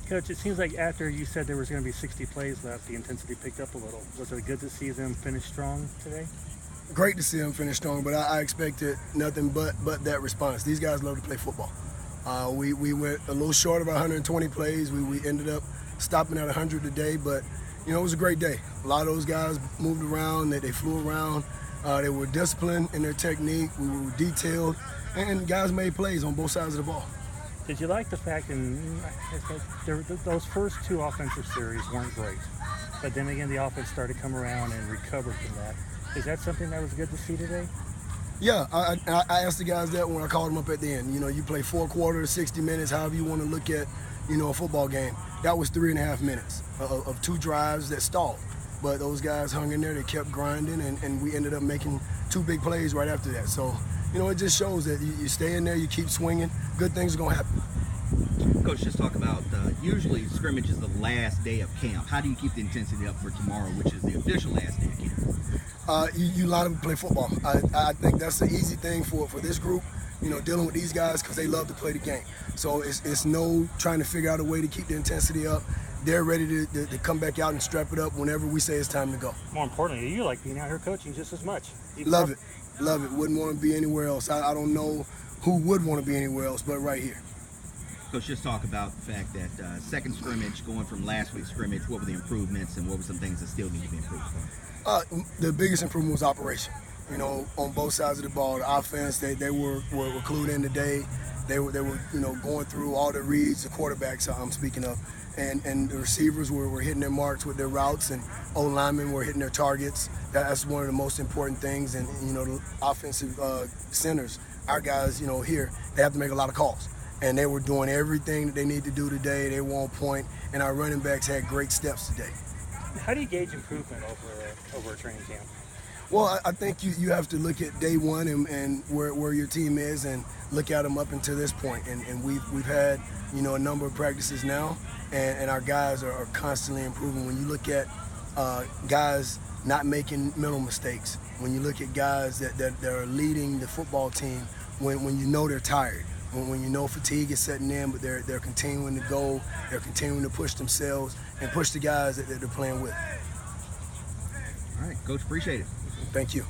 Coach, it seems like after you said there was going to be 60 plays left, the intensity picked up a little. Was it good to see them finish strong today? Great to see them finish strong, but I expected nothing but that response. These guys love to play football. We went a little short of 120 plays. We ended up stopping at 100 today, but it was a great day. A lot of those guys moved around, they flew around. They were disciplined in their technique. We were detailed, and guys made plays on both sides of the ball. Did you like the fact those first two offensive series weren't great, but then again the offense started to come around and recover from that? Is that something that was good to see today? Yeah, I asked the guys that when I called them up at the end. You play 4 quarters, 60 minutes, however you want to look at, a football game. That was 3.5 minutes of 2 drives that stalled. But those guys hung in there, they kept grinding, and we ended up making 2 big plays right after that. So, it just shows that you stay in there, you keep swinging, good things are going to happen. Coach, just talk about, usually scrimmage is the last day of camp. How do you keep the intensity up for tomorrow, which is the official last day of camp? You line up and play football. I think that's the easy thing for this group, dealing with these guys because they love to play the game. So it's no trying to figure out a way to keep the intensity up. They're ready to come back out and strap it up whenever we say it's time to go. More importantly, you like being out here coaching just as much. Love it. Wouldn't want to be anywhere else. I don't know who would want to be anywhere else but right here. Coach, just talk about the fact that second scrimmage, going from last week's scrimmage, what were the improvements and what were some things that still need to be improved for? The biggest improvement was operation. On both sides of the ball, the offense, they were clued in today. They were going through all the reads, the quarterbacks I'm speaking of, and the receivers were hitting their marks with their routes, and O-linemen were hitting their targets. That's one of the most important things. And the offensive centers, our guys, here, they have to make a lot of calls. And they were doing everything that they need to do today. They were on point, and our running backs had great steps today. How do you gauge improvement over a training camp? Well, I think you have to look at day one and where your team is and look at them up until this point. And we've had a number of practices now, and our guys are constantly improving. When you look at guys not making mental mistakes, when you look at guys that are leading the football team, when they're tired, when fatigue is setting in, but they're continuing to go, they're continuing to push themselves and push the guys that they're playing with. All right, Coach, appreciate it. Thank you.